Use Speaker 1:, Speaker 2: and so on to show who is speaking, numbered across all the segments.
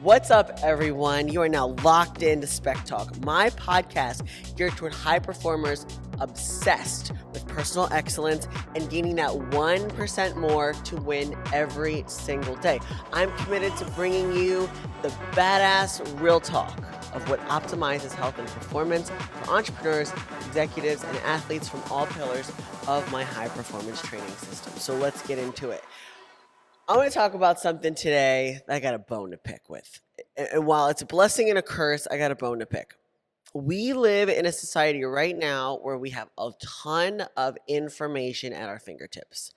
Speaker 1: What's up, everyone? You are now locked into SpecTalk, my podcast geared toward high performers obsessed with personal excellence and gaining that 1% more to win every single day. I'm committed to bringing you the badass real talk of what optimizes health and performance for entrepreneurs, executives, and athletes from all pillars of my high performance training system. So let's get into it. I want to talk about something today that I got a bone to pick with. And while it's a blessing and a curse, I got a bone to pick. We live in a society right now where we have a ton of information at our fingertips.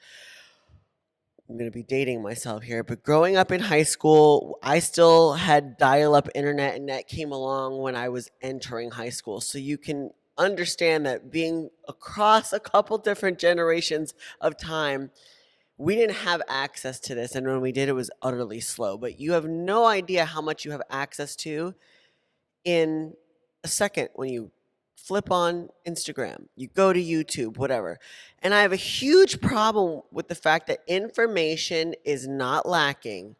Speaker 1: I'm going to be dating myself here, but growing up in high school, I still had dial-up internet, and that came along when I was entering high school. So you can understand that being across a couple different generations of time, we didn't have access to this, and when we did, it was utterly slow. But you have no idea how much you have access to in a second when you flip on Instagram, you go to YouTube, whatever. And I have a huge problem with the fact that information is not lacking,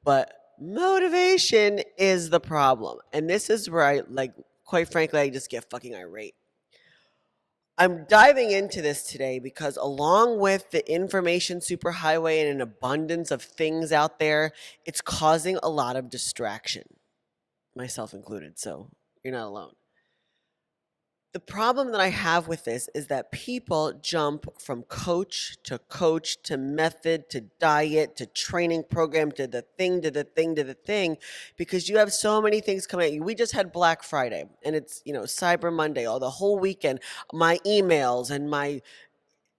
Speaker 1: but motivation is the problem. And this is where quite frankly, I just get fucking irate. I'm diving into this today because along with the information superhighway and an abundance of things out there, it's causing a lot of distraction, myself included, so you're not alone. The problem that I have with this is that people jump from coach to method to diet to training program to the thing because you have so many things coming at you. We just had Black Friday and it's, Cyber Monday, or the whole weekend, my emails and my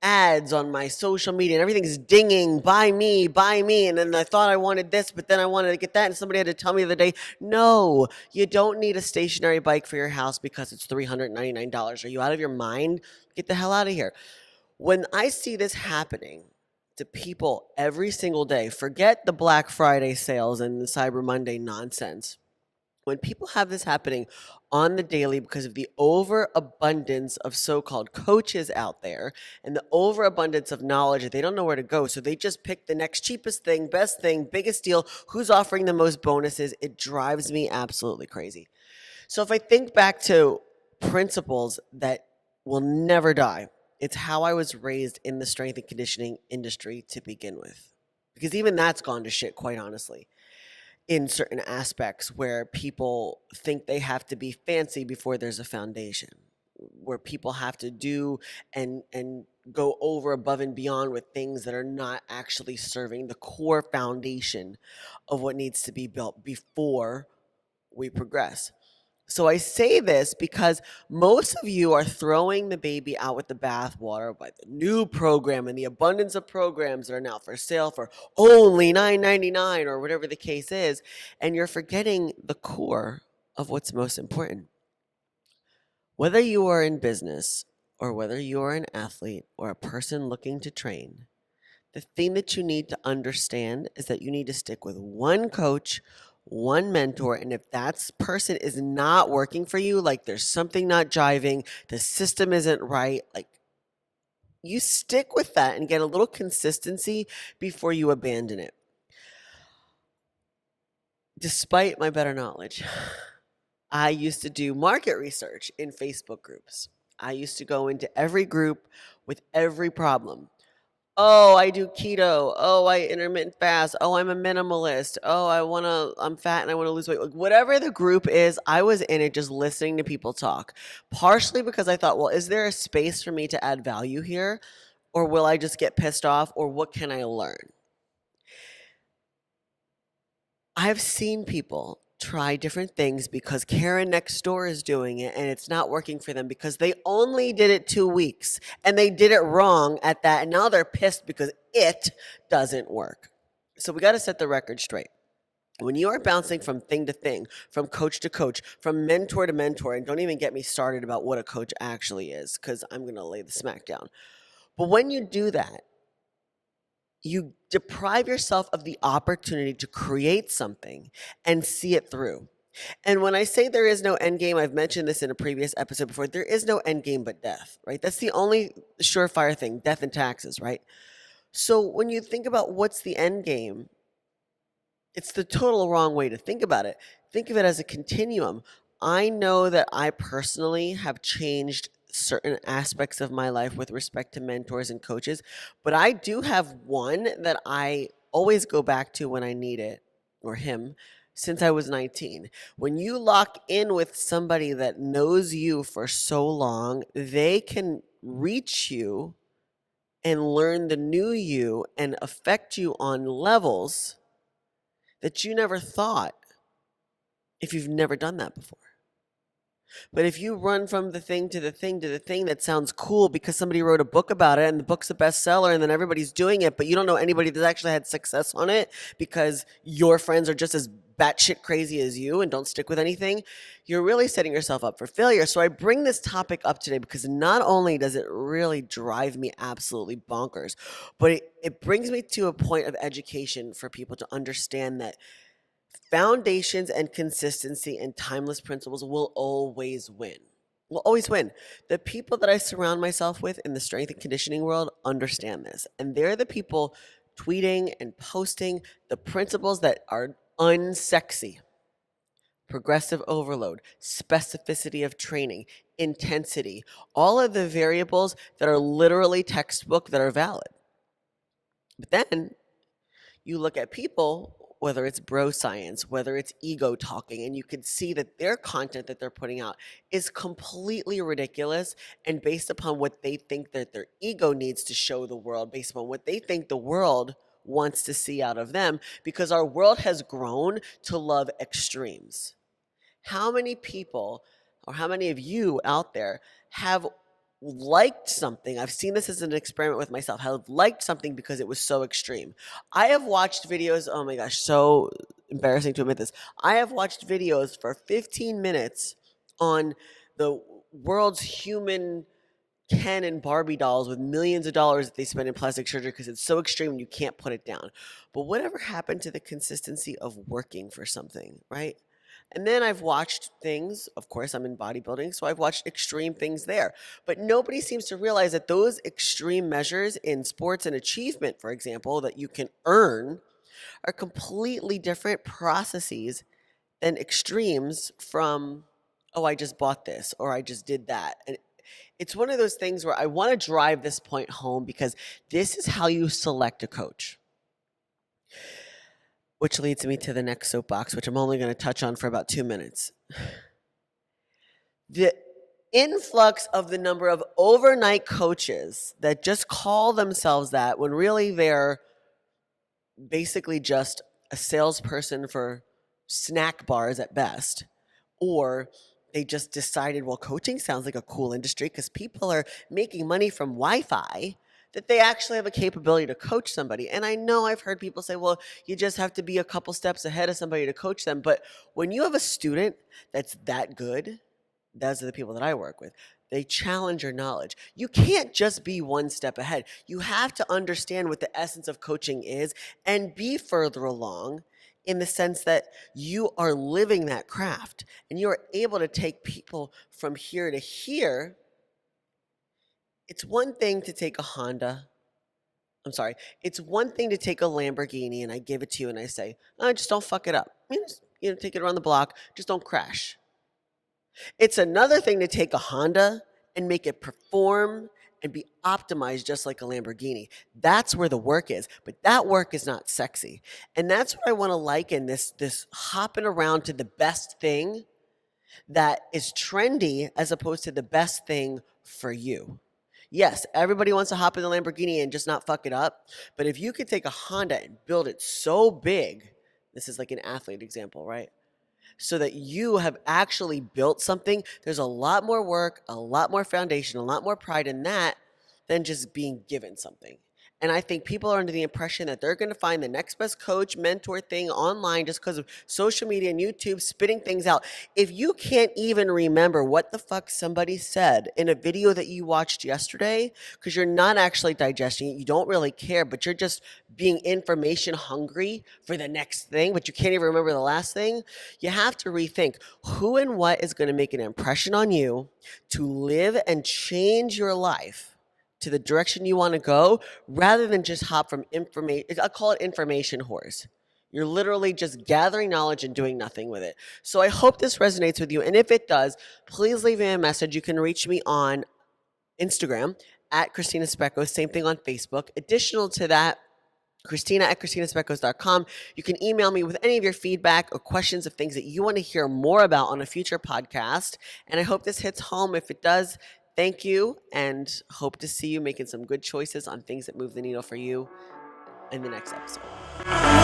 Speaker 1: ads on my social media and everything's dinging, buy me. And then I thought I wanted this, but then I wanted to get that. And somebody had to tell me the other day, no, you don't need a stationary bike for your house because it's $399. Are you out of your mind? Get the hell out of here. When I see this happening to people every single day, forget the Black Friday sales and the Cyber Monday nonsense. When people have this happening on the daily because of the overabundance of so-called coaches out there and the overabundance of knowledge that they don't know where to go, so they just pick the next cheapest thing, best thing, biggest deal, who's offering the most bonuses, it drives me absolutely crazy. So if I think back to principles that will never die, it's how I was raised in the strength and conditioning industry to begin with. Because even that's gone to shit, quite honestly, in certain aspects where people think they have to be fancy before there's a foundation, where people have to do and go over above and beyond with things that are not actually serving the core foundation of what needs to be built before we progress. So I say this because most of you are throwing the baby out with the bathwater by the new program and the abundance of programs that are now for sale for only $9.99 or whatever the case is, and you're forgetting the core of what's most important. Whether you are in business or whether you are an athlete or a person looking to train, the thing that you need to understand is that you need to stick with one coach, one mentor, and if that person is not working for you, like there's something not jiving, the system isn't right, like you stick with that and get a little consistency before you abandon it. Despite my better knowledge, I used to do market research in Facebook groups. I used to go into every group with every problem. Oh, I do keto. Oh, I intermittent fast. Oh, I'm a minimalist. Oh, I'm fat and I want to lose weight. Like whatever the group is, I was in it just listening to people talk. Partially because I thought, well, is there a space for me to add value here? Or will I just get pissed off? Or what can I learn? I've seen people try different things because Karen next door is doing it and it's not working for them because they only did it 2 weeks and they did it wrong at that, and now they're pissed because it doesn't work. So we got to set the record straight. When you are bouncing from thing to thing, from coach to coach, from mentor to mentor, and don't even get me started about what a coach actually is because I'm going to lay the smack down. But when you do that, you deprive yourself of the opportunity to create something and see it through. And when I say there is no end game, I've mentioned this in a previous episode before, there is no end game but death, right? That's the only surefire thing, death and taxes, right? So when you think about what's the end game, It's the total wrong way to think about it. Think of it as a continuum. I know that I personally have changed certain aspects of my life with respect to mentors and coaches, but I do have one that I always go back to when I need it, or him, since I was 19. When you lock in with somebody that knows you for so long, they can reach you and learn the new you and affect you on levels that you never thought if you've never done that before. But if you run from the thing to the thing to the thing that sounds cool because somebody wrote a book about it and the book's a bestseller and then everybody's doing it, but you don't know anybody that's actually had success on it because your friends are just as batshit crazy as you and don't stick with anything, you're really setting yourself up for failure. So I bring this topic up today because not only does it really drive me absolutely bonkers, but it brings me to a point of education for people to understand that foundations and consistency and timeless principles will always win. Will always win. The people that I surround myself with in the strength and conditioning world understand this. And they're the people tweeting and posting the principles that are unsexy. Progressive overload, specificity of training, intensity, all of the variables that are literally textbook that are valid. But then you look at people, whether it's bro science, whether it's ego talking, and you can see that their content that they're putting out is completely ridiculous and based upon what they think that their ego needs to show the world, based upon what they think the world wants to see out of them, because our world has grown to love extremes. How many people, or how many of you out there, have liked something? I've seen this as an experiment with myself. Have liked something because it was so extreme. I have watched videos, oh my gosh, so embarrassing to admit this. I have watched videos for 15 minutes on the world's human Ken and Barbie dolls with millions of dollars that they spend in plastic surgery because it's so extreme you can't put it down. But whatever happened to the consistency of working for something, right? And then I've watched things, of course, I'm in bodybuilding, so I've watched extreme things there. But nobody seems to realize that those extreme measures in sports and achievement, for example, that you can earn are completely different processes than extremes from, oh, I just bought this or I just did that. And it's one of those things where I want to drive this point home because this is how you select a coach. Which leads me to the next soapbox, which I'm only going to touch on for about 2 minutes. The influx of the number of overnight coaches that just call themselves that when really they're basically just a salesperson for snack bars at best, or they just decided, well, coaching sounds like a cool industry because people are making money from Wi-Fi, that they actually have a capability to coach somebody. And I know I've heard people say, well, you just have to be a couple steps ahead of somebody to coach them. But when you have a student that's that good, those are the people that I work with. They challenge your knowledge. You can't just be one step ahead. You have to understand what the essence of coaching is and be further along in the sense that you are living that craft and you are able to take people from here to here. It's one thing to take a Honda. I'm sorry. It's one thing to take a Lamborghini and I give it to you and I say, oh, just don't fuck it up. Just, take it around the block. Just don't crash. It's another thing to take a Honda and make it perform and be optimized just like a Lamborghini. That's where the work is, but that work is not sexy. And that's what I want to liken this hopping around to the best thing that is trendy as opposed to the best thing for you. Yes, everybody wants to hop in the Lamborghini and just not fuck it up. But if you could take a Honda and build it so big, this is like an athlete example, right? So that you have actually built something, there's a lot more work, a lot more foundation, a lot more pride in that than just being given something. And I think people are under the impression that they're going to find the next best coach, mentor thing online just because of social media and YouTube spitting things out. If you can't even remember what the fuck somebody said in a video that you watched yesterday, because you're not actually digesting it, you don't really care, but you're just being information hungry for the next thing, but you can't even remember the last thing, you have to rethink who and what is going to make an impression on you to live and change your life to the direction you want to go, rather than just hop from information. I call it information whores. You're literally just gathering knowledge and doing nothing with it. So I hope this resonates with you. And if it does, please leave me a message. You can reach me on Instagram at Christina Speckos, same thing on Facebook. Additional to that, Christina at ChristinaSpeckos.com. You can email me with any of your feedback or questions of things that you want to hear more about on a future podcast. And I hope this hits home. If it does, thank you, and hope to see you making some good choices on things that move the needle for you in the next episode.